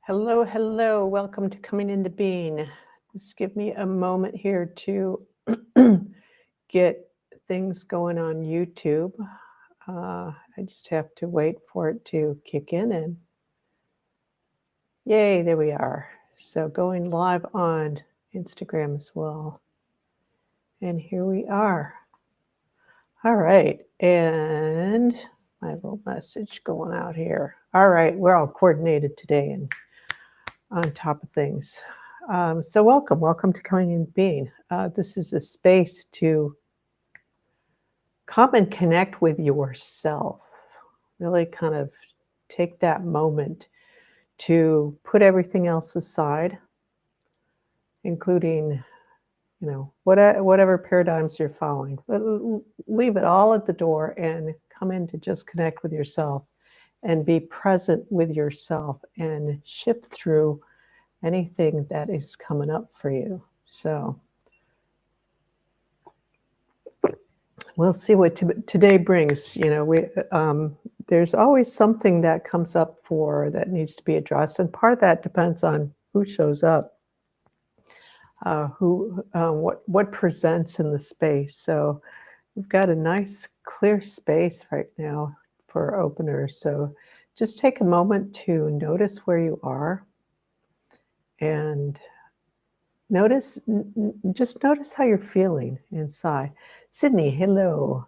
Hello, hello. Welcome to Coming Into Being. Just give me a moment here to get things going on YouTube. I just have to wait for it to kick in, and yay, there we are. So going live on Instagram as well. And here we are. All right. And my little message going out here. All right. We're all coordinated today and on top of things. So welcome to Coming Into Being. This is a space to come and connect with yourself. Really kind of take that moment to put everything else aside, including, whatever paradigms you're following. Leave it all at the door and come in to just connect with yourself and be present with yourself and shift through anything that is coming up for you. So we'll see what today brings. There's always something that comes up that needs to be addressed, and part of that depends on who shows up, what presents in the space. So we've got a nice clear space right now for openers. So just take a moment to notice where you are, and just notice how you're feeling inside. Sydney, hello,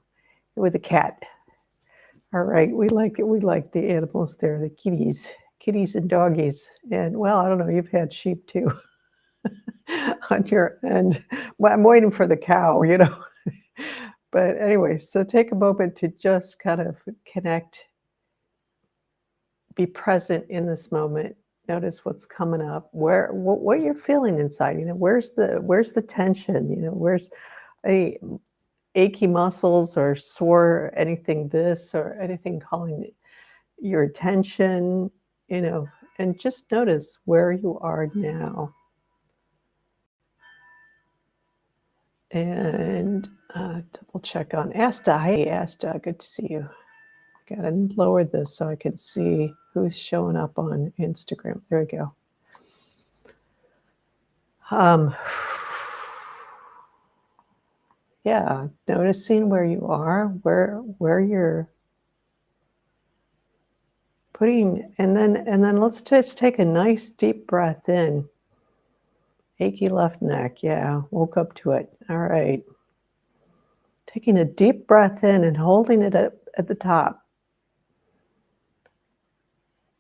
with a cat. All right, we like it. We like the animals there, the kitties and doggies. And well, I don't know, you've had sheep too on your end. Well, I'm waiting for the cow, But anyway, so take a moment to just kind of connect, be present in this moment. Notice what's coming up, what you're feeling inside. Where's the tension? Where's a achy muscles or sore anything, this or anything calling your attention, and just notice where you are now. And double check on Asta. Hey, Asta, good to see you. Gotta lower this so I can see who's showing up on Instagram. There we go. Yeah, noticing where you are, where you're putting, and then let's just take a nice deep breath in. Achy left neck, yeah, woke up to it. All right. Taking a deep breath in and holding it at the top.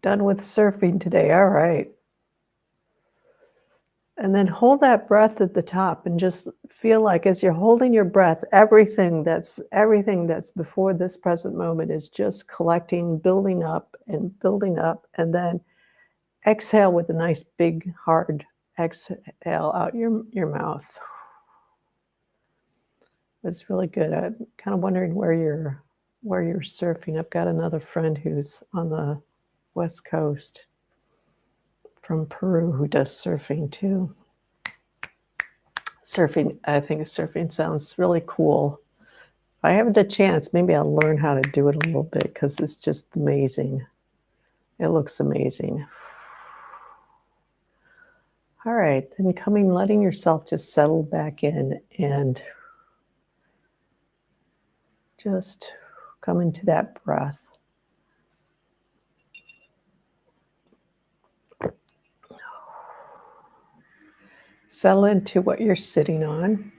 Done with surfing today, all right. And then hold that breath at the top and just feel like as you're holding your breath, everything that's before this present moment is just collecting, building up, and then exhale with a nice big hard exhale out your mouth. It's really good. I'm kind of wondering where you're surfing. I've got another friend who's on the West Coast from Peru who does surfing too. I think surfing sounds really cool. If I have the chance, maybe I'll learn how to do it a little bit because it's just amazing. It looks amazing. All right, then letting yourself just settle back in and just come into that breath. Settle into what you're sitting on.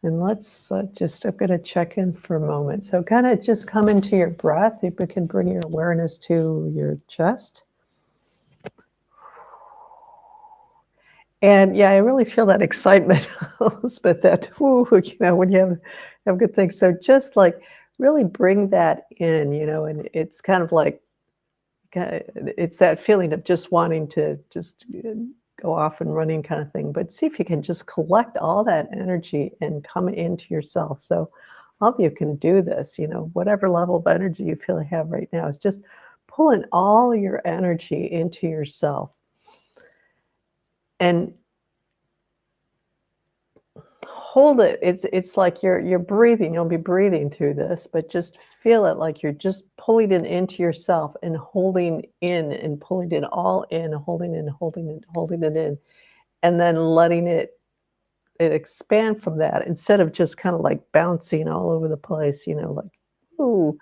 And let's I'm going to check in for a moment. So kind of just come into your breath. If you can bring your awareness to your chest. And yeah, I really feel that excitement, Elizabeth, that, when you have good things. So just like really bring that in, and it's kind of like, it's that feeling of just wanting to just go off and running kind of thing. But see if you can just collect all that energy and come into yourself. So all of you can do this, whatever level of energy you feel you have right now is just pulling all your energy into yourself. And hold it. It's like you're breathing. You'll be breathing through this, but just feel it like you're just pulling it into yourself and holding in and pulling it all in, holding in, holding it, holding it in, and then letting it expand from that instead of just kind of like bouncing all over the place, like, ooh,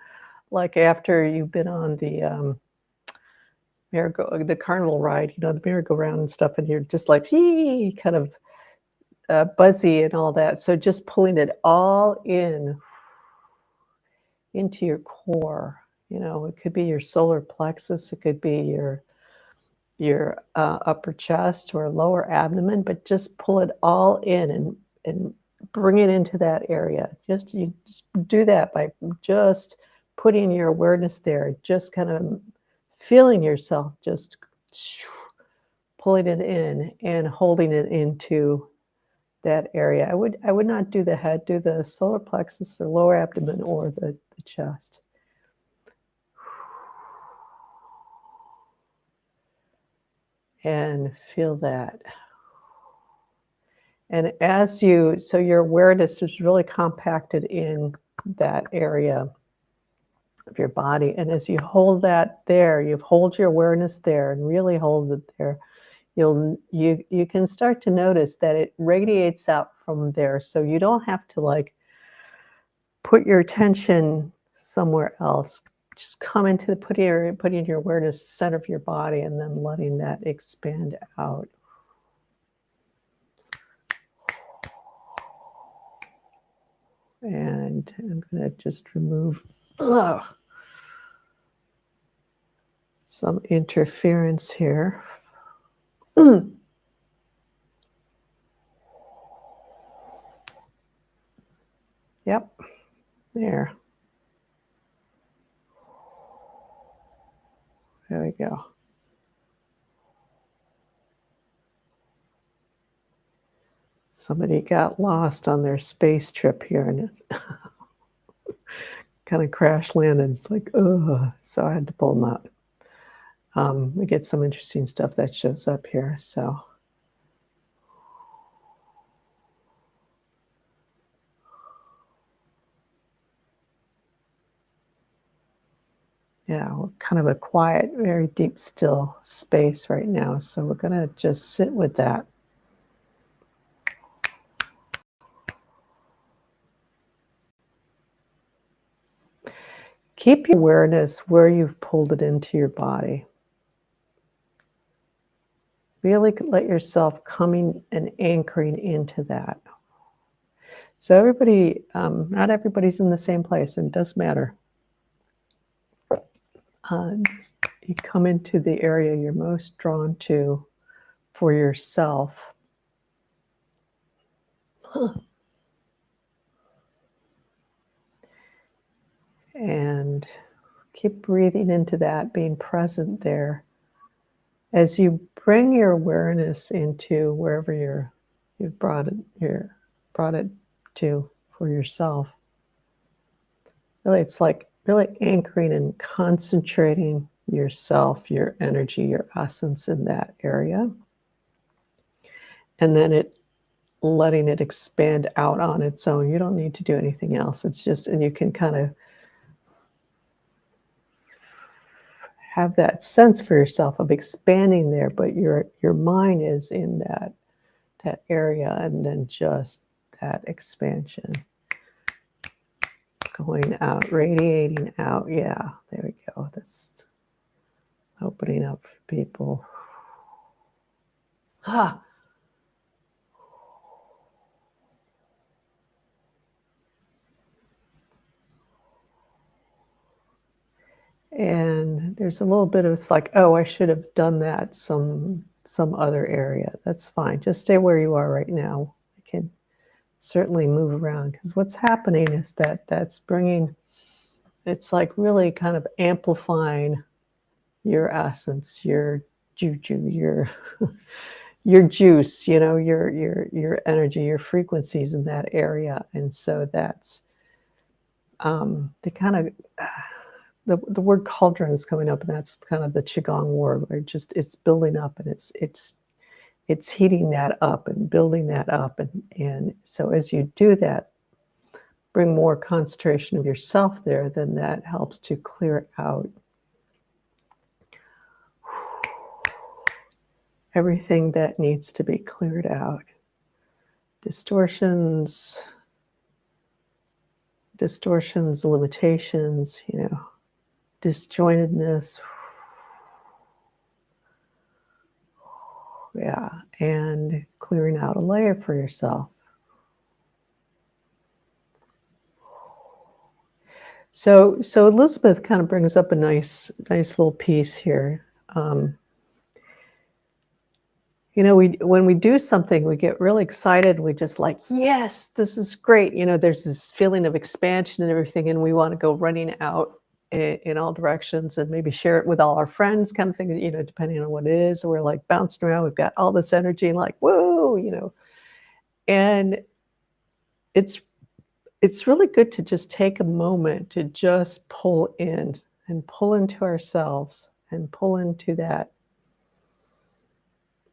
like after you've been on the the carnival ride, the merry-go-round and stuff, and you're just like, hee, kind of buzzy and all that. So just pulling it all in into your core. It could be your solar plexus, it could be your upper chest or lower abdomen, but just pull it all in and bring it into that area. You just do that by just putting your awareness there, just kind of feeling yourself, just pulling it in and holding it into that area. I would not do the head, do the solar plexus or lower abdomen or the chest. And feel that. And so your awareness is really compacted in that area of your body. And as you hold that there, you hold your awareness there and really hold it there, you can start to notice that it radiates out from there. So you don't have to like put your attention somewhere else. Just come into putting your awareness center of your body and then letting that expand out. And I'm going to just remove some interference here. Yep, there. There we go. Somebody got lost on their space trip here and it kind of crash landed. It's like, ugh. So I had to pull them out. We get some interesting stuff that shows up here. So yeah, we're kind of a quiet, very deep, still space right now. So we're going to just sit with that. Keep your awareness where you've pulled it into your body. Really let yourself coming and anchoring into that. So everybody, not everybody's in the same place, and it does matter. You come into the area you're most drawn to for yourself. And keep breathing into that, being present there. As you bring your awareness into wherever you've brought it to for yourself. Really, it's like really anchoring and concentrating yourself, your energy, your essence in that area. And then letting it expand out on its own. You don't need to do anything else. It's just, and you can kind of have that sense for yourself of expanding there, but your mind is in that area, and then just that expansion going out, radiating out. Yeah, there we go. That's opening up for people. And there's a little bit of, it's like, oh, I should have done that some other area. That's fine. Just stay where you are right now. I can certainly move around, because what's happening is that's bringing, it's like really kind of amplifying your essence, your juju, your juice, your energy, your frequencies in that area. And so that's the kind of the word cauldron is coming up, and that's kind of the qigong word, where it's building up, and it's it's heating that up and building that up. And so as you do that, bring more concentration of yourself there, then that helps to clear out everything that needs to be cleared out. Distortions, limitations, disjointedness. Yeah, and clearing out a layer for yourself. So Elizabeth kind of brings up a nice little piece here. When we do something, we get really excited. We just like, yes, this is great. There's this feeling of expansion and everything, and we want to go running out in all directions and maybe share it with all our friends, kind of thing, depending on what it is. We're like bouncing around. We've got all this energy and like, whoa, and it's really good to just take a moment to just pull in and pull into ourselves and pull into that,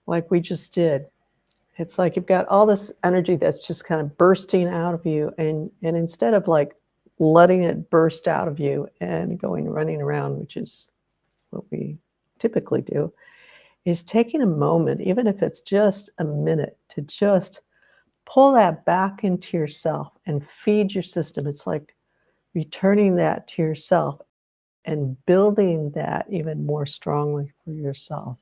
like we just did. It's like you've got all this energy that's just kind of bursting out of you, and instead of like letting it burst out of you and going running around, which is what we typically do, is taking a moment, even if it's just a minute, to just pull that back into yourself and feed your system. It's like returning that to yourself and building that even more strongly for yourself.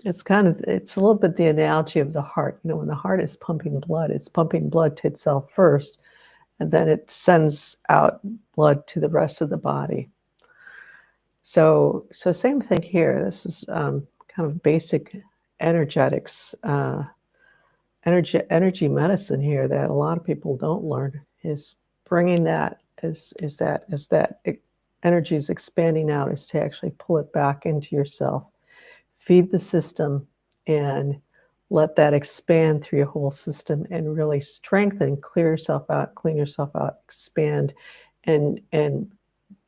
It's a little bit the analogy of the heart. When the heart is pumping blood, it's pumping blood to itself first, and then it sends out blood to the rest of the body. So same thing here. This is kind of basic energetics, energy medicine here that a lot of people don't learn, is bringing that as that energy is expanding out, is to actually pull it back into yourself, feed the system, and let that expand through your whole system and really strengthen, clear yourself out, clean yourself out, expand, and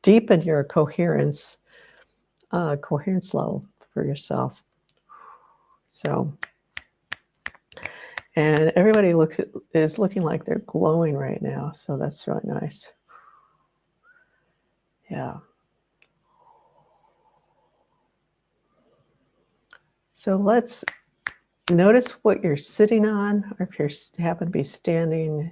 deepen your coherence level for yourself. So, and everybody is looking like they're glowing right now, so that's really nice. Yeah. So let's notice what you're sitting on, or if you happen to be standing.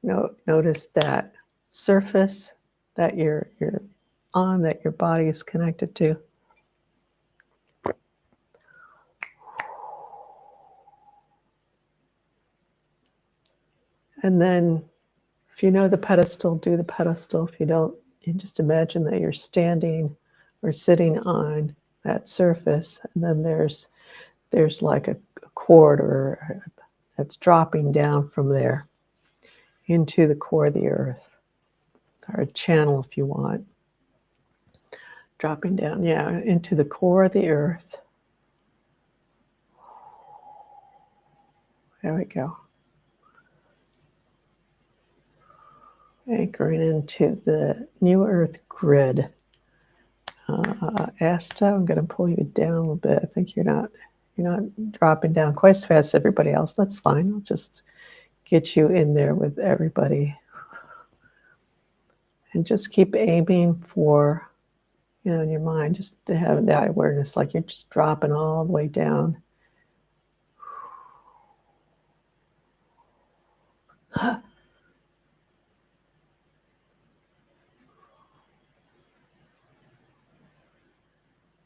Notice that surface that you're on, that your body is connected to. And then if you know the pedestal, do the pedestal. If you don't, you just imagine that you're standing or sitting on that surface, and then there's like a cord or that's dropping down from there into the core of the earth, or a channel if you want, dropping down, into the core of the earth. There we go. Anchoring into the new earth grid. Asta, I'm going to pull you down a little bit. I think you're not dropping down quite as fast as everybody else. That's fine. I'll just get you in there with everybody. And just keep aiming for, in your mind, just to have that awareness, like you're just dropping all the way down.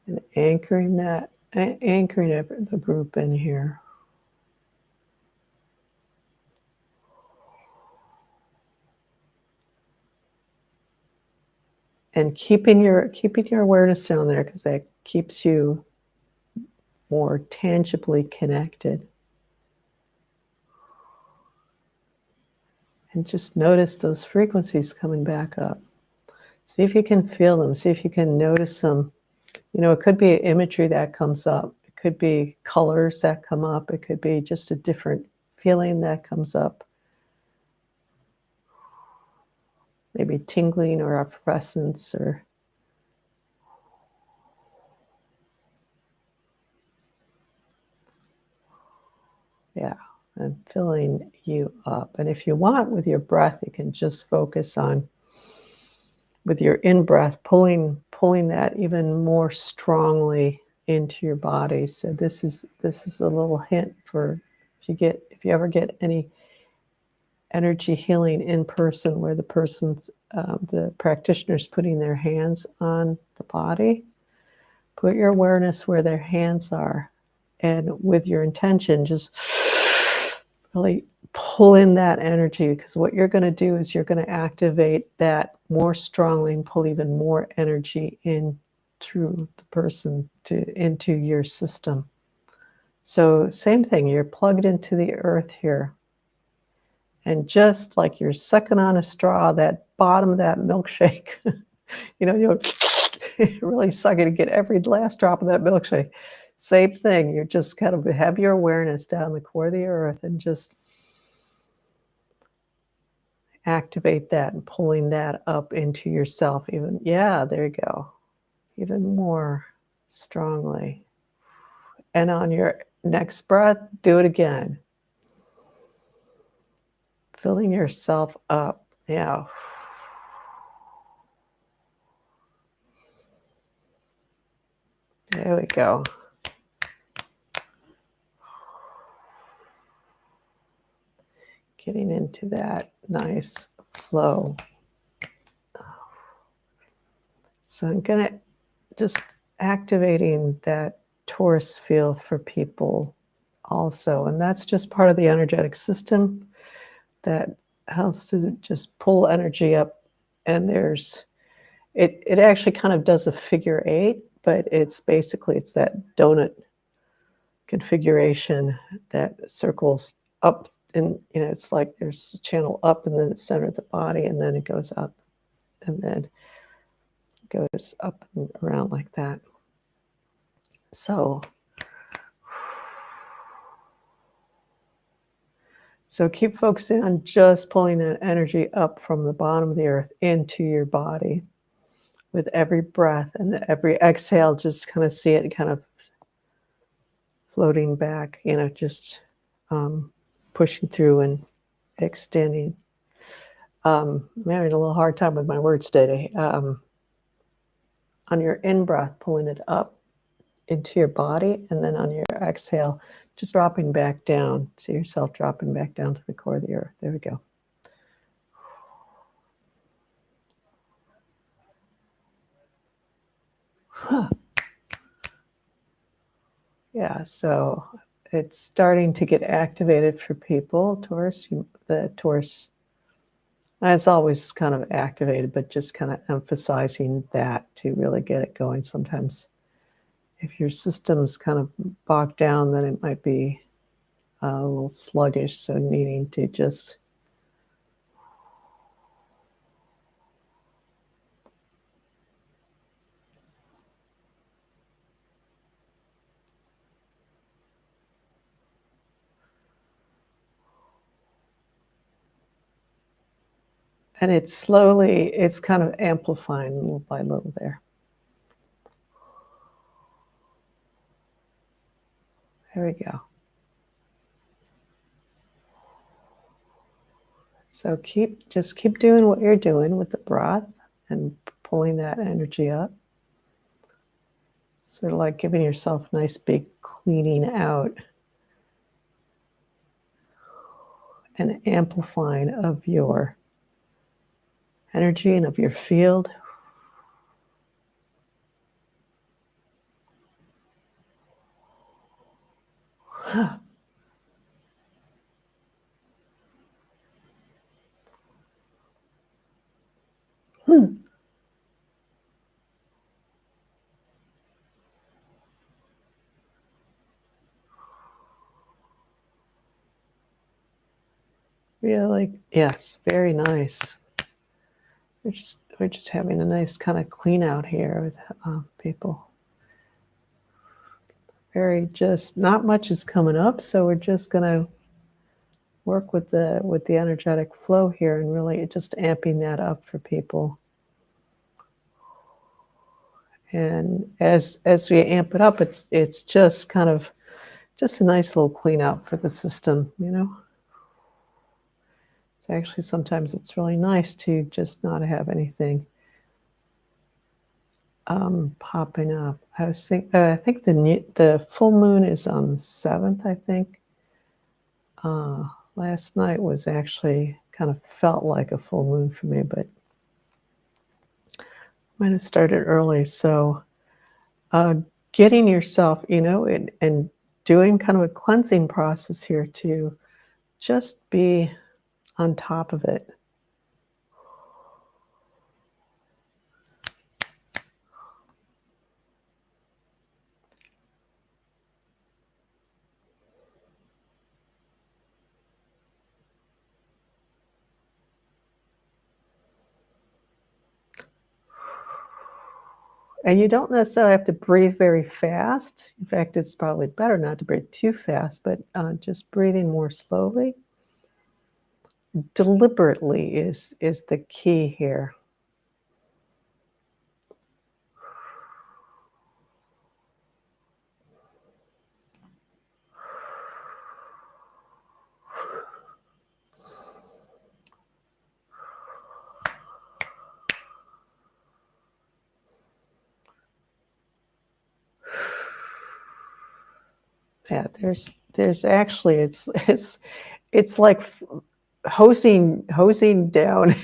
And anchoring the group in here. And keeping your awareness down there, because that keeps you more tangibly connected. And just notice those frequencies coming back up. See if you can feel them. See if you can notice them. It could be imagery that comes up. It could be colors that come up. It could be just a different feeling that comes up. Maybe tingling or effervescence, or Yeah, and filling you up. And if you want with your breath, you can just focus on, with your in-breath, pulling that even more strongly into your body. So this is a little hint for if you ever get any energy healing in person where the practitioner's putting their hands on the body. Put your awareness where their hands are, and with your intention, just really pull in that energy, because what you're going to do is you're going to activate that more strongly and pull even more energy in through the person into your system. So same thing, you're plugged into the earth here. And just like you're sucking on a straw, that bottom of that milkshake, you're really sucking to get every last drop of that milkshake. Same thing, you're just kind of have your awareness down the core of the earth and just activate that and pulling that up into yourself even. Yeah, there you go. Even more strongly. And on your next breath, do it again. Filling yourself up. Yeah. There we go. Getting into that nice flow. So I'm going to just activating that torus field for people also. And that's just part of the energetic system that helps to just pull energy up. And it actually kind of does a figure 8, but it's that donut configuration that circles up, and it's like there's a channel up and then the center of the body, and then it goes up and then goes up and around like that. So keep focusing on just pulling that energy up from the bottom of the earth into your body with every breath, and every exhale, just kind of see it kind of floating back, just pushing through and extending. I'm having a little hard time with my words today. On your in-breath, pulling it up into your body, and then on your exhale, just dropping back down. See yourself dropping back down to the core of the earth. There we go. Yeah, so it's starting to get activated for people. The Taurus, it's always kind of activated, but just kind of emphasizing that to really get it going. Sometimes if your system's kind of bogged down, then it might be a little sluggish, so needing to just and it's kind of amplifying little by little there. There we go. So just keep doing what you're doing with the breath and pulling that energy up. Sort of like giving yourself a nice big cleaning out and amplifying of your energy and of your field. Really, yes, very nice. We're just having a nice kind of clean out here with people. Just not much is coming up, so we're just gonna work with the energetic flow here and really just amping that up for people. And as we amp it up, it's just kind of just a nice little clean out for the system, you know. It's actually, sometimes it's really nice to just not have anything popping up. I think the full moon is on the 7th, I think. Last night was actually kind of felt like a full moon for me, but might have started early. So getting yourself, you know, and doing kind of a cleansing process here to just be on top of it. And you don't necessarily have to breathe very fast. In fact, it's probably better not to breathe too fast, but just breathing more slowly, deliberately is the key here. Yeah, there's actually it's like hosing down,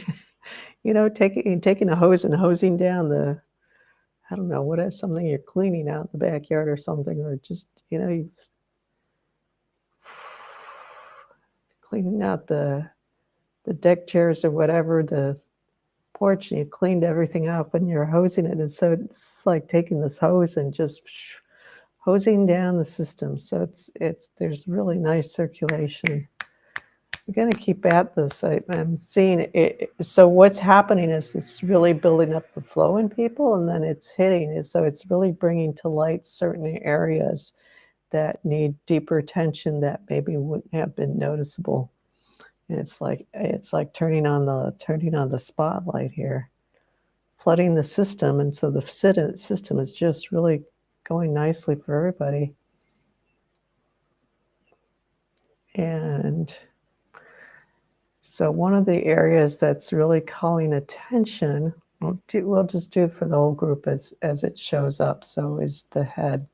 you know, taking a hose and hosing down the, I don't know, what is something you're cleaning out in the backyard or something, or just, you know, you cleaning out the deck chairs or whatever, the porch, and you cleaned everything up and you're hosing it. And so it's like taking this hose and just hosing down the system. So there's really nice circulation. I'm going to keep at this. I'm seeing it. So what's happening is it's really building up the flow in people, and then it's hitting it. So it's really bringing to light certain areas that need deeper attention that maybe wouldn't have been noticeable. And it's like turning on the spotlight here, flooding the system, and so the system is just really going nicely for everybody. And so one of the areas that's really calling attention, we'll just do it for the whole group as it shows up, so is the head.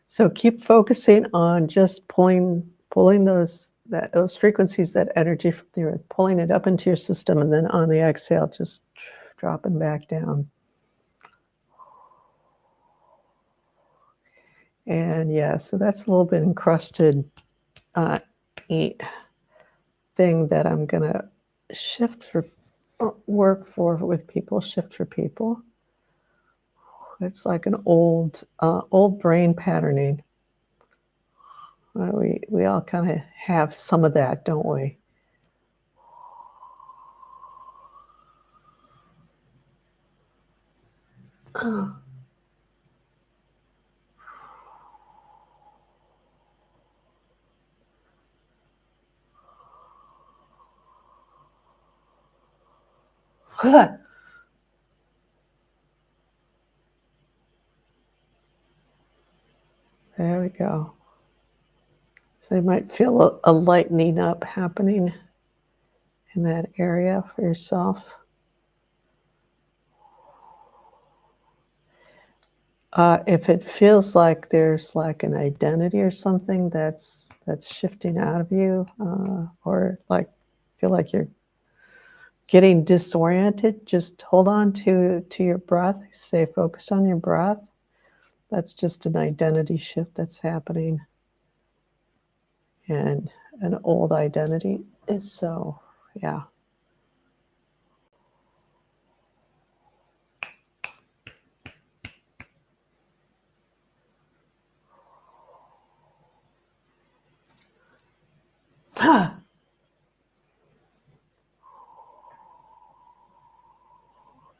So keep focusing on just pulling those frequencies, that energy from the earth, pulling it up into your system, and then on the exhale, just dropping back down. And yeah, so that's a little bit encrusted thing that I'm gonna shift for work with people. Shift for people. It's like an old brain patterning. We all kind of have some of that, don't we? There we go. So you might feel a lightening up happening in that area for yourself. If it feels like there's like an identity or something that's shifting out of you, or like feel like you're getting disoriented, just hold on to your breath. Stay focused on your breath. That's just an identity shift that's happening. And an old identity is so, yeah.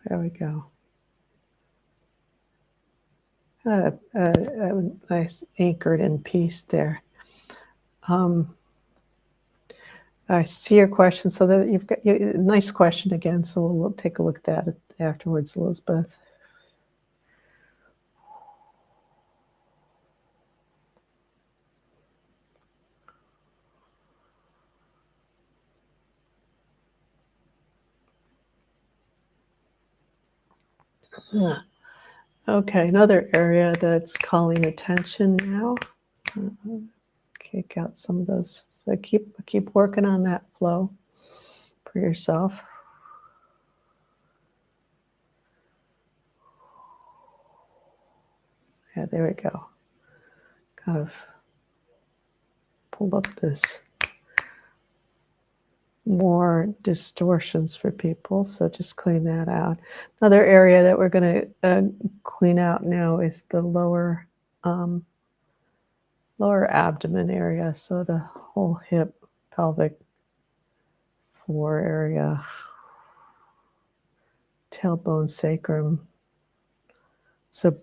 There we go. Nice anchored in peace there. I see your question. So that you've got nice question again. So we'll take a look at that afterwards, Elizabeth. Yeah. Okay, another area that's calling attention now. Kick out some of those. So keep working on that flow for yourself. Yeah, there we go. Kind of pulled up this more distortions for people, so just clean that out. Another area that we're going to clean out now is the lower abdomen area, so the whole hip, pelvic floor area, tailbone, sacrum. So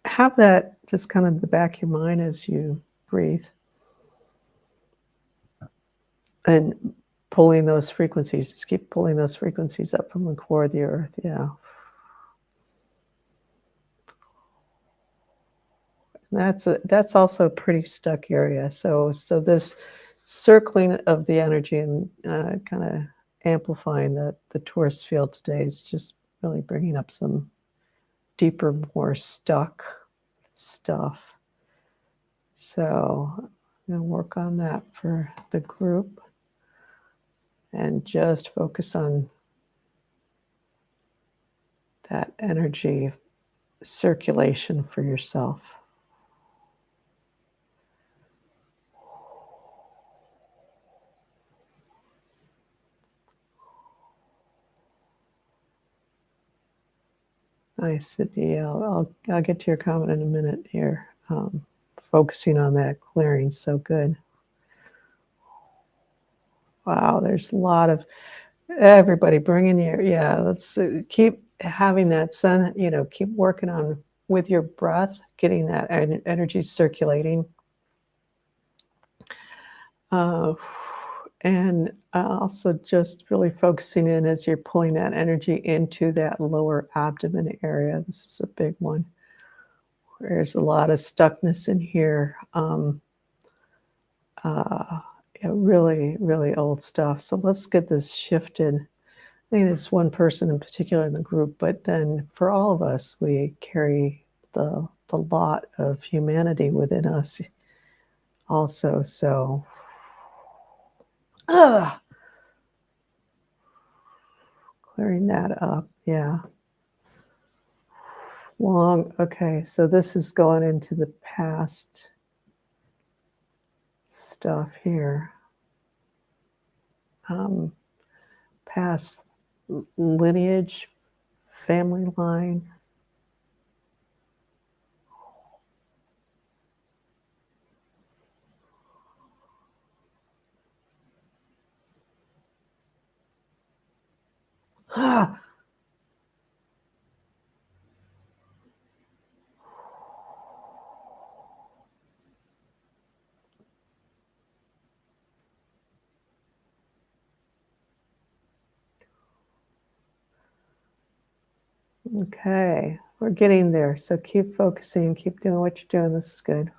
have that just kind of in the back of your mind as you breathe. And pulling those frequencies, just keep pulling those frequencies up from the core of the earth. Yeah. That's also a pretty stuck area. So this circling of the energy and kind of amplifying the torus field today is just really bringing up some deeper, more stuck stuff. So I'm going to work on that for the group and just focus on that energy circulation for yourself. Nice, Sydney. I'll get to your comment in a minute here. Focusing on that clearing, so good. Wow, there's a lot of everybody bringing your let's keep having that sun. Keep working on with your breath, getting that energy circulating. And also just really focusing in as you're pulling that energy into that lower abdomen area. This is a big one. There's a lot of stuckness in here. Really, really old stuff. So let's get this shifted. I think there's one person in particular in the group, but then for all of us, we carry the lot of humanity within us also. So, clearing that up. Yeah. Long. Okay. So this is going into the past stuff here. Past lineage, family line. Okay, we're getting there. So keep focusing, keep doing what you're doing. This is good.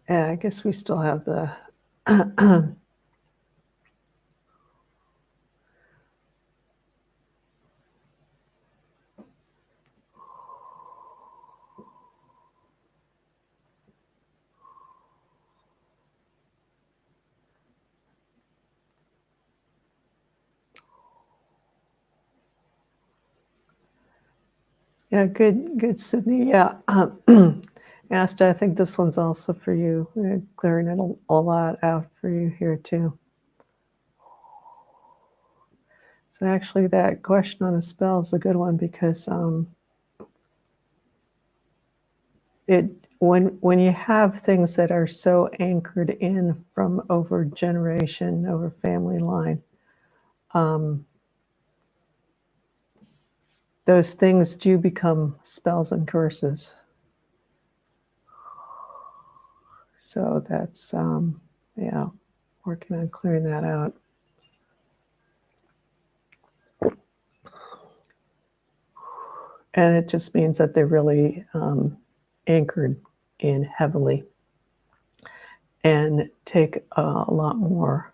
Yeah, I guess we still have the yeah, good, Sydney. Yeah, Asta, I think this one's also for you. We're clearing it a lot out for you here too. So actually that question on a spell is a good one because when you have things that are so anchored in from over generation, over family line, those things do become spells and curses. So that's, yeah, working on clearing that out. And it just means that they're really anchored in heavily and take a lot more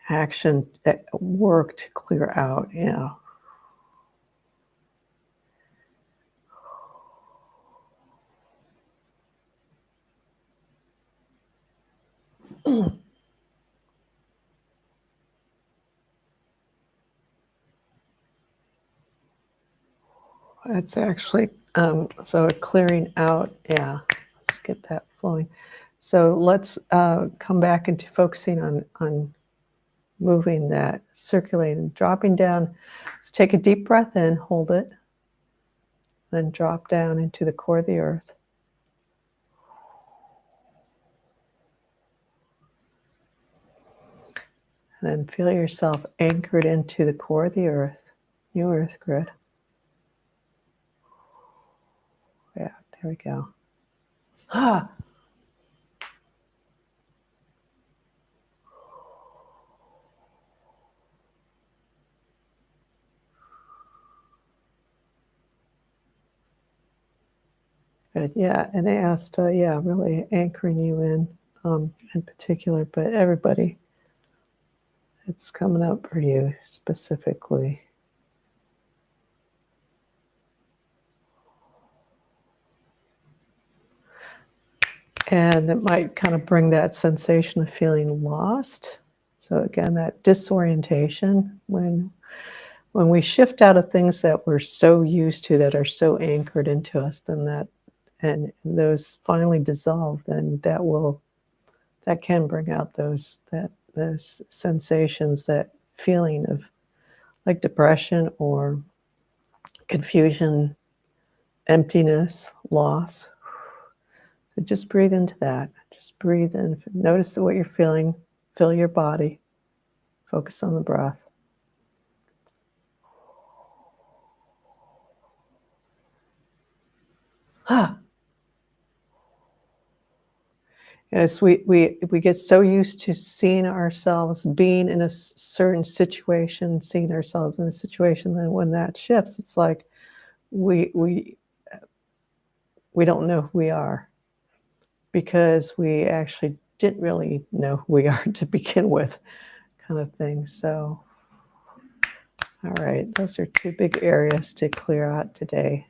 action, work to clear out, yeah. It's actually, so clearing out, yeah, let's get that flowing. So let's come back into focusing on moving that, circulating, dropping down. Let's take a deep breath in, hold it, then drop down into the core of the earth. And then feel yourself anchored into the core of the earth, new earth grid. Yeah, there we go. Ah. Good, yeah, and they asked, yeah, really anchoring you in particular, but everybody, it's coming up for you specifically. And it might kind of bring that sensation of feeling lost. So again, that disorientation when we shift out of things that we're so used to, that are so anchored into us, then that, and those finally dissolve, then that can bring out those sensations, that feeling of like depression or confusion, emptiness, loss. So just breathe into that. Just breathe in. Notice what you're feeling. Feel your body. Focus on the breath. Ah. Yes, we get so used to seeing ourselves being in a certain situation, seeing ourselves in a situation, then when that shifts, it's like we don't know who we are, because we actually didn't really know who we are to begin with, kind of thing. So, all right, those are two big areas to clear out today.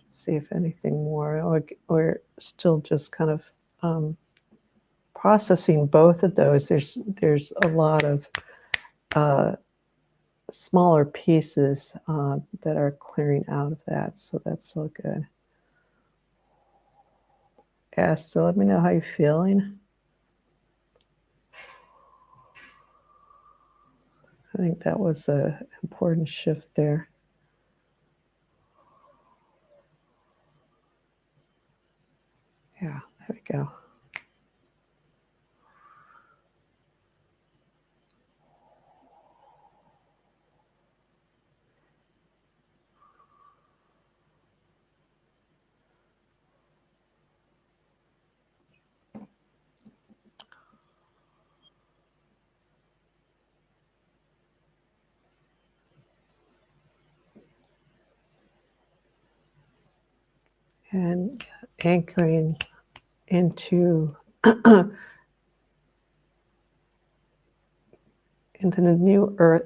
Let's see if anything more. We're still just kind of processing both of those. There's a lot of smaller pieces that are clearing out of that, so that's so good. Yeah, so let me know how you're feeling. I think that was an important shift there. Yeah, there we go. And anchoring into into the new earth,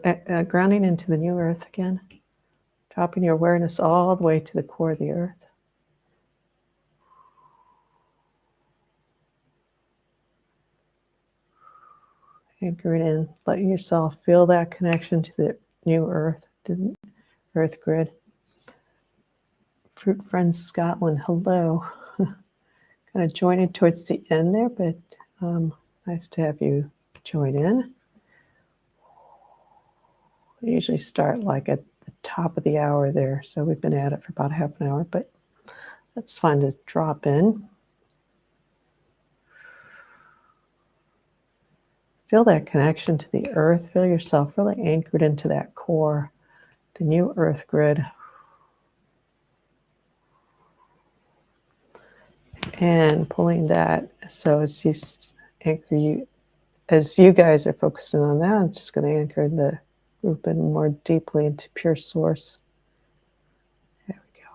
grounding into the new earth again, dropping your awareness all the way to the core of the earth. Anchoring in, letting yourself feel that connection to the new earth, to the earth grid. Fruit Friends Scotland, hello. Kind of joining towards the end there, but nice to have you join in. I usually start like at the top of the hour there, so we've been at it for about half an hour, but that's fun to drop in. Feel that connection to the earth. Feel yourself really anchored into that core, the new earth grid. And pulling that, so as you anchor you, as you guys are focusing on that, I'm just going to anchor the group in more deeply into pure source. There we go.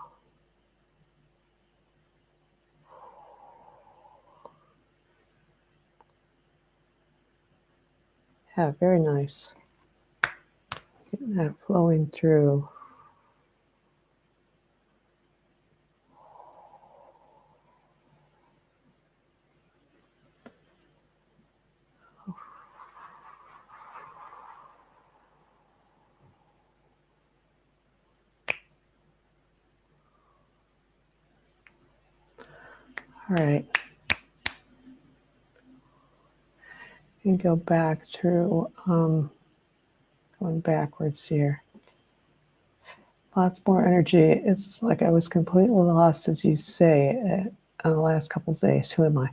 Yeah, very nice. Getting that flowing through. All right. And go back through, going backwards here. Lots more energy. It's like I was completely lost, as you say, the last couple of days. Who am I?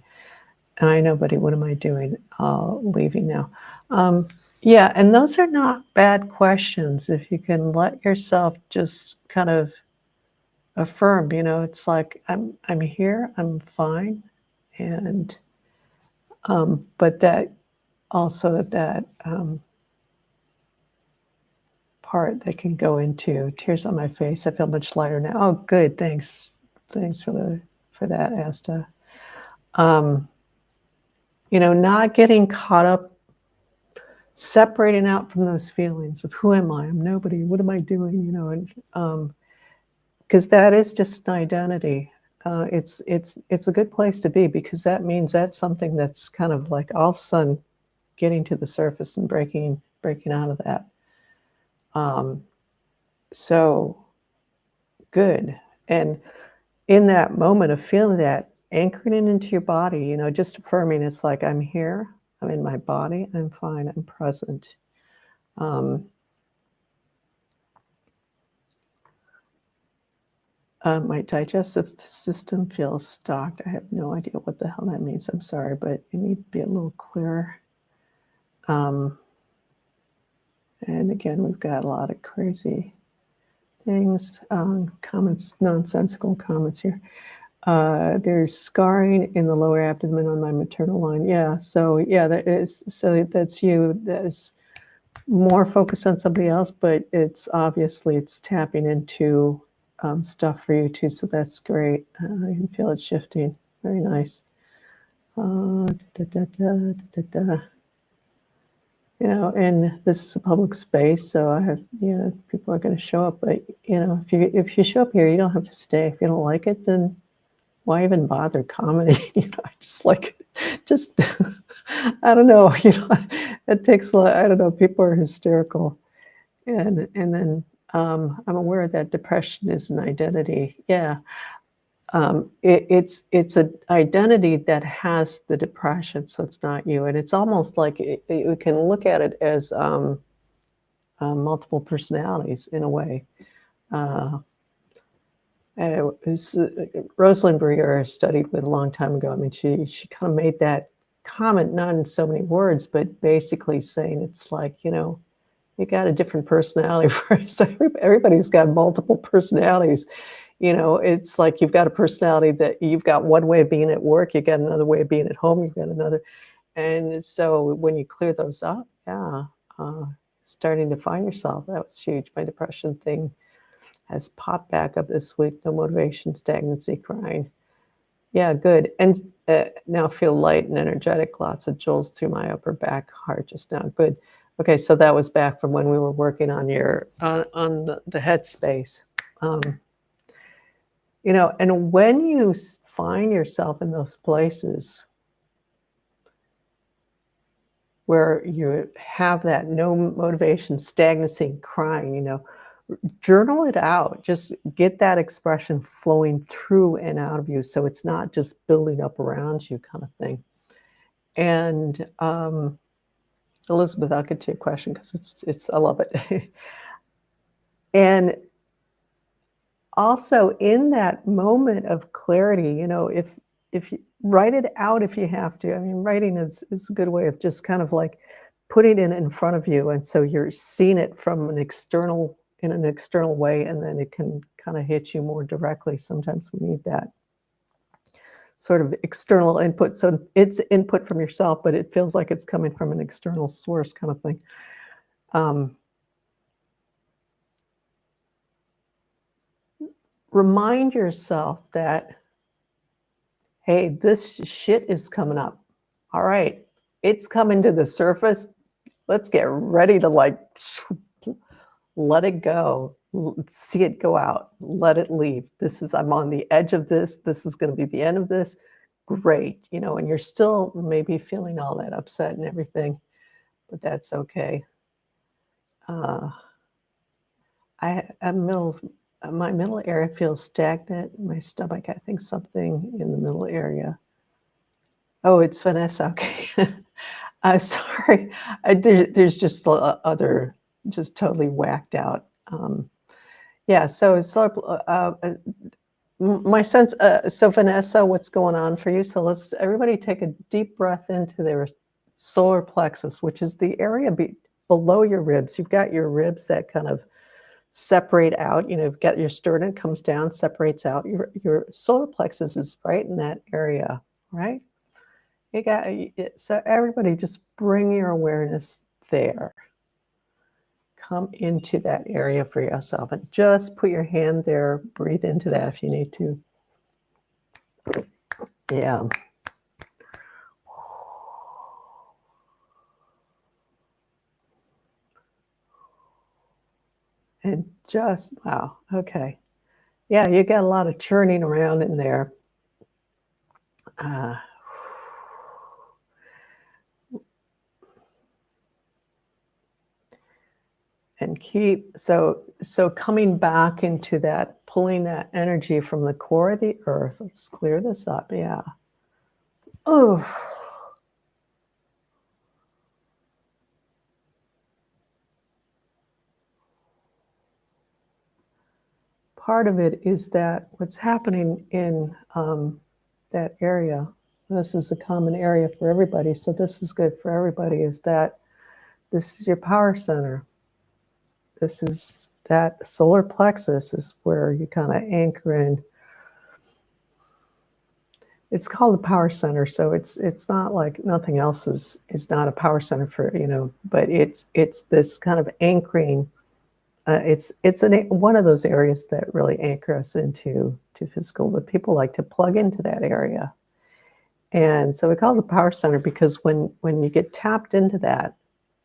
I nobody. What am I doing? Leaving now. Yeah, and those are not bad questions. If you can let yourself just kind of affirm, it's like I'm here, I'm fine, and but that also that part that can go into tears on my face. I feel much lighter now. Oh, good, thanks for that, Asta. Not getting caught up, separating out from those feelings of who am I? I'm nobody. What am I doing? And because that is just an identity. It's a good place to be, because that means that's something that's kind of like all of a sudden getting to the surface and breaking out of that. So good. And in that moment of feeling that, anchoring it into your body, just affirming, it's like I'm here, I'm in my body, I'm fine, I'm present. My digestive system feels stocked. I have no idea what the hell that means. I'm sorry, but it needs to be a little clearer. And again, we've got a lot of crazy things, comments, nonsensical comments here. There's scarring in the lower abdomen on my maternal line. Yeah, so yeah, that's you. That is more focused on somebody else, but it's tapping into stuff for you too. So that's great. I can feel it shifting. Very nice. And this is a public space, so I have, people are going to show up. But if you show up here, you don't have to stay. If you don't like it, then why even bother commenting? I just I don't know. It takes a lot. I don't know. People are hysterical, and then I'm aware that depression is an identity. Yeah. It's an identity that has the depression, so it's not you, and it's almost like you can look at it as multiple personalities in a way. Rosalind Breer studied with a long time ago. I mean, she kind of made that comment, not in so many words, but basically saying it's like, you got a different personality for us. Everybody's got multiple personalities. It's like you've got a personality that you've got one way of being at work, you've got another way of being at home, you've got another. And so when you clear those up, starting to find yourself, that was huge. My depression thing has popped back up this week. No motivation, stagnancy, crying. Yeah, good. And now feel light and energetic, lots of jolts through my upper back, heart just now. Good. Okay, so that was back from when we were working on your on the headspace. And when you find yourself in those places where you have that no motivation, stagnancy, crying, Journal it out. Just get that expression flowing through and out of you so it's not just building up around you kind of thing. And, Elizabeth, I'll get to your question because it's I love it. And also in that moment of clarity, you know, if you write it out if you have to. I mean, writing is a good way of just kind of like putting it in front of you, and so you're seeing it from an external in an external way, and then it can kind of hit you more directly. Sometimes we need that sort of external input. So it's input from yourself, but it feels like it's coming from an external source kind of thing. Um, Remind yourself that, hey, this shit is coming up. All right, it's coming to the surface. Let's get ready to like let it go. See it go out. Let it leave. I'm on the edge of this. This is going to be the end of this. Great. You know, and you're still maybe feeling all that upset and everything, but that's okay. Uh, my middle area feels stagnant. My stomach, I think something in the middle area. Oh, it's Vanessa. Okay. Sorry. There's just other, just totally whacked out. Yeah, so it's sort of, my sense, so Vanessa, what's going on for you? So let's everybody take a deep breath into their solar plexus, which is the area below your ribs. You've got your ribs that kind of separate out. You know, you've got your sternum comes down, separates out. Your solar plexus is right in that area, right? You got so everybody just bring your awareness there. Come into that area for yourself and just put your hand there. Breathe into that if you need to. Yeah. And just, wow, okay. Yeah, you got a lot of churning around in there. And keep, so coming back into that, pulling that energy from the core of the earth. Let's clear this up, yeah. Oh. Part of it is that what's happening in that area, this is a common area for everybody, so this is good for everybody, is that this is your power center. This is that solar plexus is where you kind of anchor in. It's called the power center, so it's not like nothing else is not a power center for, you know, but it's this kind of anchoring. It's one of those areas that really anchor us into physical, but people like to plug into that area. And so we call it the power center because when you get tapped into that,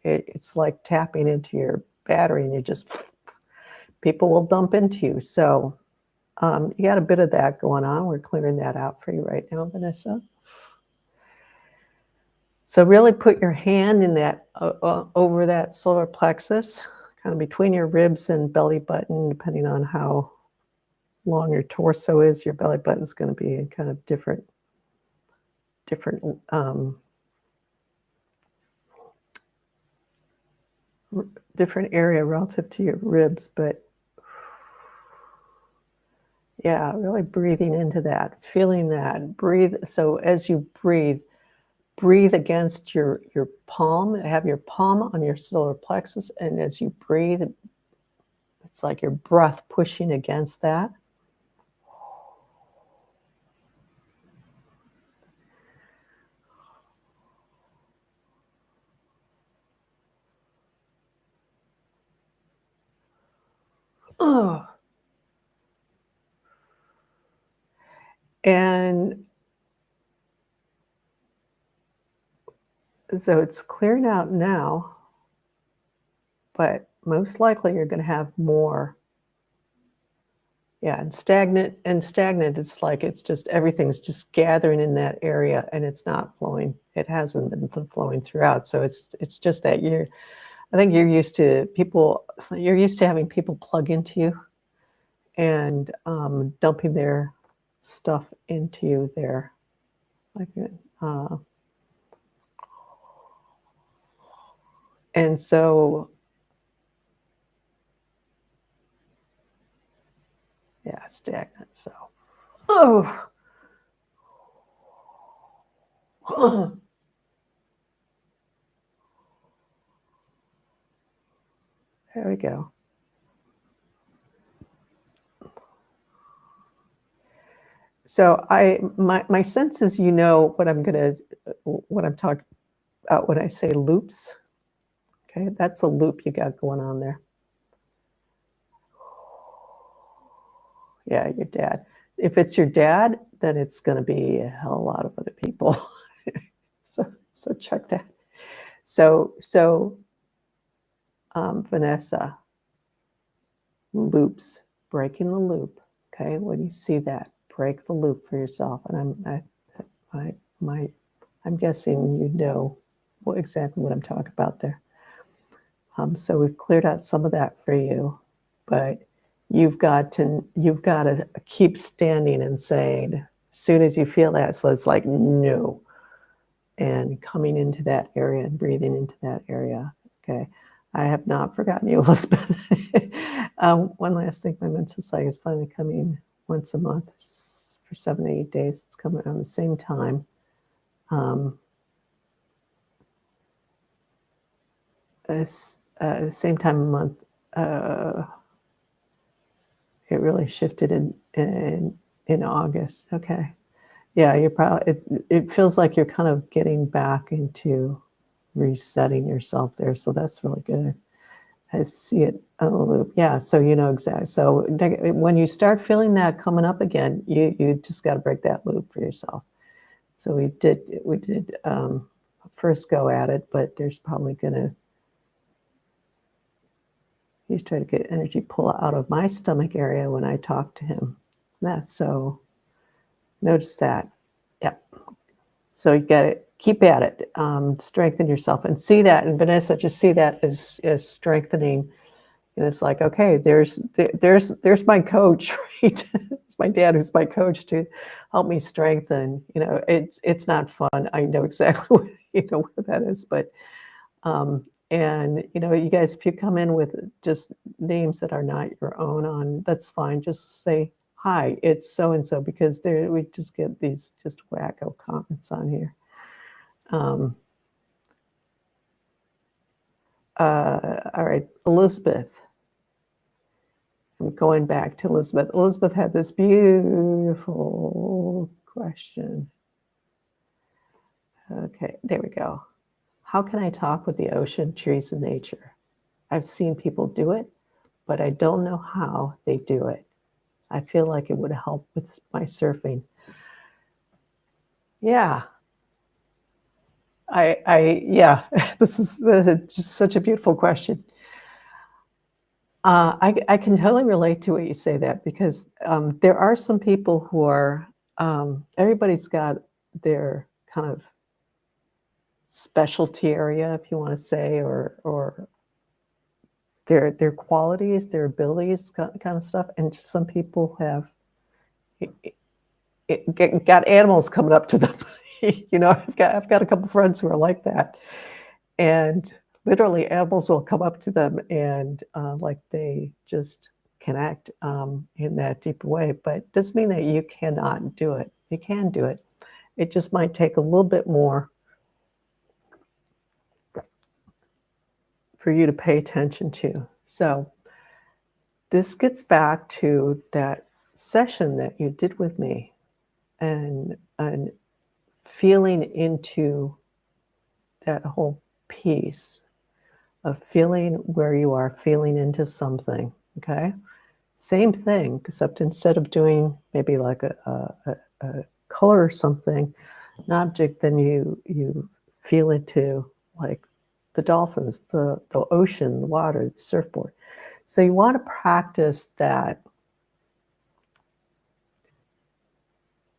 it's like tapping into your battery and you just, people will dump into you. So you got a bit of that going on. We're clearing that out for you right now, Vanessa. So really put your hand in that, over that solar plexus, kind of between your ribs and belly button, depending on how long your torso is. Your belly button is going to be in kind of different area relative to your ribs, but yeah, really breathing into that, feeling that. Breathe. So as you breathe against your palm. Have your palm on your solar plexus, and as you breathe, it's like your breath pushing against that. Oh. And so it's clearing out now, but most likely you're going to have more. Yeah, and stagnant, it's like it's just everything's just gathering in that area and it's not flowing. It hasn't been flowing throughout. So it's just that I think you're used to people, you're used to having people plug into you and dumping their stuff into you there. Like, and so, yeah, stagnant. So, oh, there we go. So my sense is, you know what I'm talking about when I say loops. Okay, that's a loop you got going on there. Yeah, your dad. If it's your dad, then it's going to be a hell of a lot of other people. so check that. So Vanessa, loops, breaking the loop. Okay, when you see that, break the loop for yourself. And I'm guessing you know exactly what I'm talking about there. So we've cleared out some of that for you, but you've got to keep standing and saying, as soon as you feel that, so it's like no, and coming into that area and breathing into that area. Okay, I have not forgotten you, Elizabeth. One last thing, my menstrual cycle is finally coming once a month for 7 to 8 days. It's coming around the same time. Same time of month. It really shifted in August. Okay, yeah, you're probably. It feels like you're kind of getting back into resetting yourself there, so that's really good. I see it on a loop. Yeah, so you know exactly. So when you start feeling that coming up again, you just got to break that loop for yourself. So we did first go at it, but there's probably gonna. He's trying to get energy pull out of my stomach area when I talk to him. That's so. Notice that. Yep. So you got to keep at it. Strengthen yourself and see that. And Vanessa, just see that as strengthening. And it's like, okay, there's my coach, right? It's my dad who's my coach to help me strengthen. You know, it's not fun. I know exactly what that is, but and you know, you guys, if you come in with just names that are not your own, that's fine. Just say hi, it's so and so, because we just get these just wacko comments on here. All right, Elizabeth. I'm going back to Elizabeth. Elizabeth had this beautiful question. Okay, there we go. How can I talk with the ocean, trees, and nature? I've seen people do it, but I don't know how they do it. I feel like it would help with my surfing. Yeah. Yeah, this is just such a beautiful question. I can totally relate to what you say that, because there are some people who are, everybody's got their kind of specialty area, if you want to say, or their qualities, their abilities, kind of stuff. And just some people have got animals coming up to them. You know, I've got a couple friends who are like that, and literally animals will come up to them and like they just connect in that deeper way. But it doesn't mean that you cannot do it. You can do it. It just might take a little bit more for you to pay attention to. So this gets back to that session that you did with me, and feeling into that whole piece of feeling where you are, feeling into something. Okay, same thing, except instead of doing maybe like a color or something, an object, then you feel into like the dolphins, the ocean, the water, the surfboard. So you want to practice that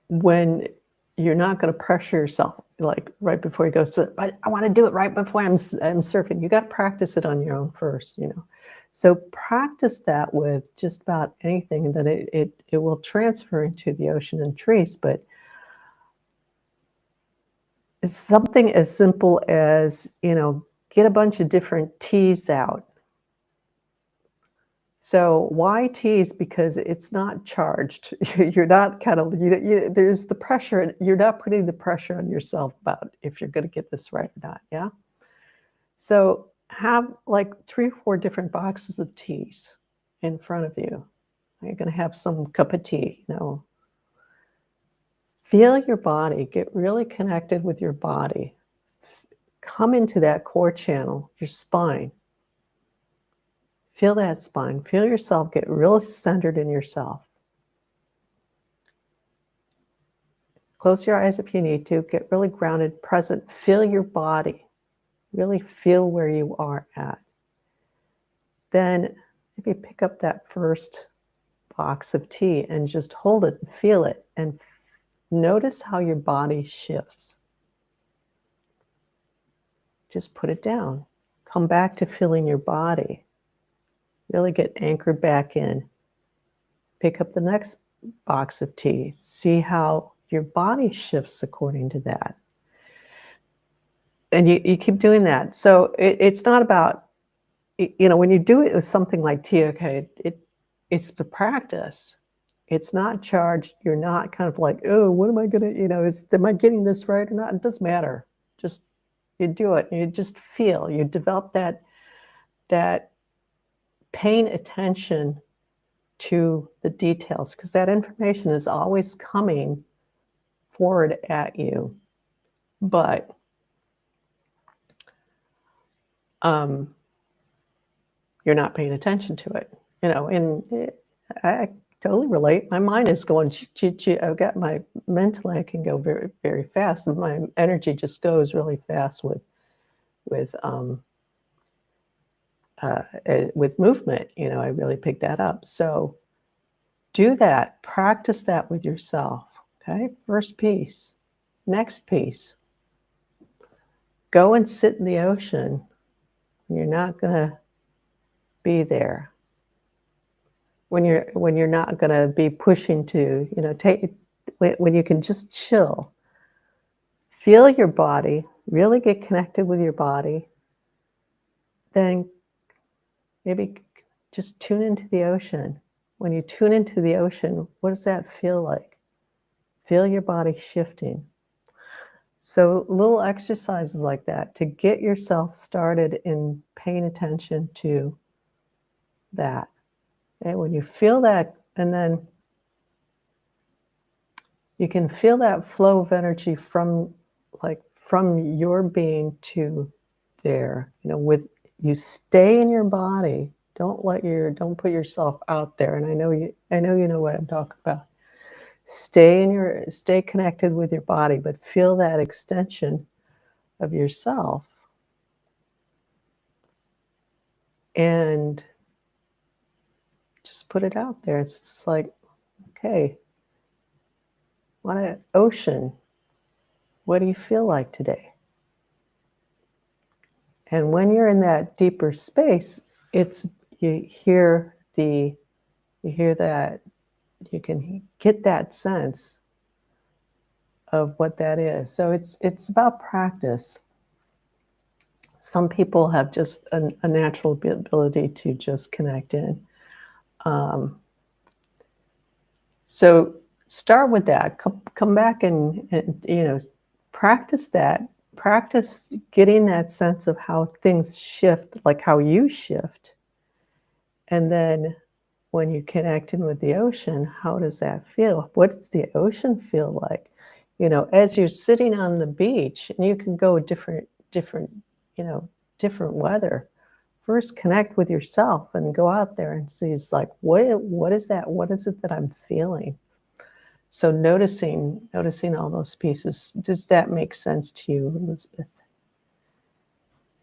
when you're not going to pressure yourself like right before you go to it. But I want to do it right before I'm surfing. You got to practice it on your own first, you know. So practice that with just about anything, and then it will transfer into the ocean and trees. But something as simple as, you know, get a bunch of different teas out. So why teas? Because it's not charged. You're not kind of, there's the pressure. You're not putting the pressure on yourself about if you're going to get this right or not. Yeah. So have like 3 or 4 different boxes of teas in front of you. You're going to have some cup of tea, you know. Feel your body, get really connected with your body. Come into that core channel, your spine. Feel that spine. Feel yourself get really centered in yourself. Close your eyes if you need to. Get really grounded, present. Feel your body. Really feel where you are at. Then maybe pick up that first box of tea and just hold it and feel it. And notice how your body shifts. Just put it down. Come back to feeling your body. Really get anchored back in. Pick up the next box of tea. See how your body shifts according to that. And you keep doing that. So it's not about, you know, when you do it with something like tea, okay, it's the practice. It's not charged. You're not kind of like, oh, what am I going to, you know, am I getting this right or not? It doesn't matter. Just you do it. You just feel. You develop that paying attention to the details, because that information is always coming forward at you. But you're not paying attention to it, you know, and I totally relate. My mind is going, I've got my mentally, I can go very, very fast, and my energy just goes really fast with movement. You know, I really pick that up. So do that. Practice that with yourself. Okay. First piece. Next piece. Go and sit in the ocean. You're not going to be there. When you're not going to be pushing to, you know, when you can just chill. Feel your body, really get connected with your body. Then maybe just tune into the ocean. When you tune into the ocean, what does that feel like? Feel your body shifting. So little exercises like that to get yourself started in paying attention to that. And when you feel that, and then you can feel that flow of energy from your being to there, you know, with you stay in your body. Don't put yourself out there. And I know you know what I'm talking about. Stay connected with your body, but feel that extension of yourself. And just put it out there. It's just like, okay, what an ocean. What do you feel like today? And when you're in that deeper space, you hear that, you can get that sense of what that is. So it's about practice. Some people have just a natural ability to just connect in. So start with that. Come back and you know, practice that. Practice getting that sense of how things shift, like how you shift. And then when you connect in with the ocean, how does that feel? What does the ocean feel like? You know, as you're sitting on the beach, and you can go different, you know, different weather. First, connect with yourself and go out there and see, it's like, what is that? What is it that I'm feeling? So noticing all those pieces. Does that make sense to you, Elizabeth?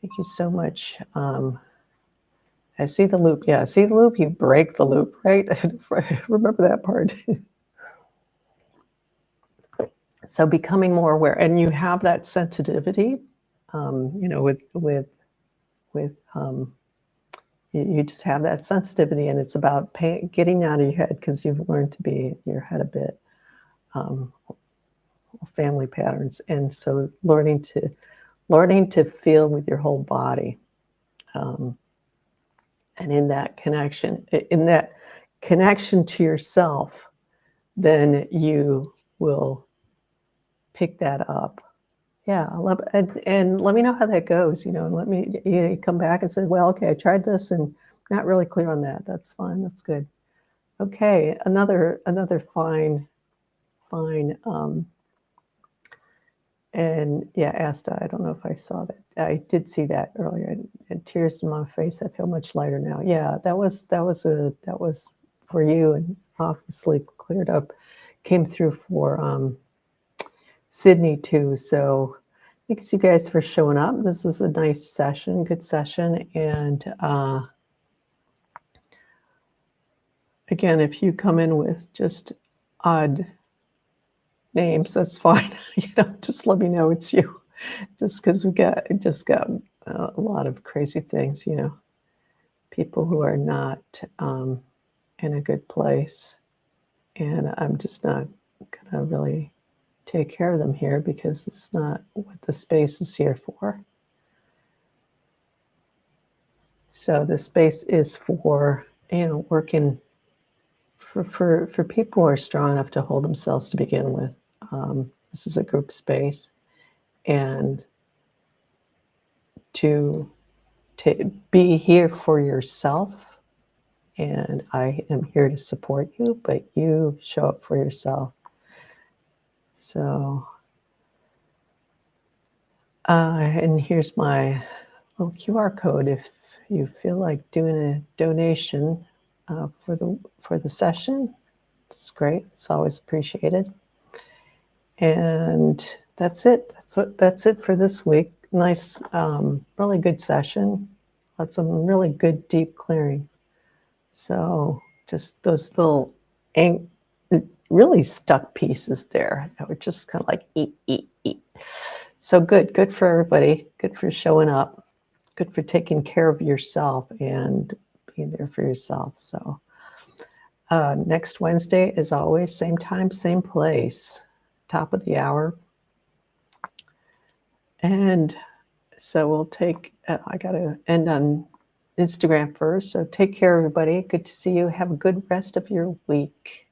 Thank you so much. I see the loop. Yeah, see the loop? You break the loop, right? Remember that part. So becoming more aware, and you have that sensitivity, you know, with you just have that sensitivity, and it's about getting out of your head, because you've learned to be in your head a bit, um, family patterns, and so learning to feel with your whole body, um, and in that connection to yourself, then you will pick that up. Yeah, I love it. And let me know how that goes. You know, let me come back and say, well, okay, I tried this and not really clear on that. That's fine. That's good. Okay, another fine, and yeah, Asta. I don't know if I saw that. I did see that earlier. And tears in my face. I feel much lighter now. Yeah, that was for you, and obviously cleared up, came through for Sydney too. So thanks you guys for showing up. This is a nice session, good session. And again, if you come in with just odd names, that's fine. You know, just let me know it's you. Just because we got a lot of crazy things. You know, people who are not in a good place, and I'm just not gonna really take care of them here, because it's not what the space is here for. So the space is for, you know, working for people who are strong enough to hold themselves to begin with. This is a group space, and to be here for yourself. And I am here to support you, but you show up for yourself. So, and here's my little QR code if you feel like doing a donation for the session. It's great. It's always appreciated. And that's it. That's it for this week. Nice, really good session. Had some really good deep clearing. So just those little really stuck pieces there that were just kind of like eat. So good for everybody. Good for showing up. Good for taking care of yourself and being there for yourself. So next Wednesday, as always, same time, same place, top of the hour. And so we'll take, I got to end on Instagram first. So take care, everybody. Good to see you. Have a good rest of your week.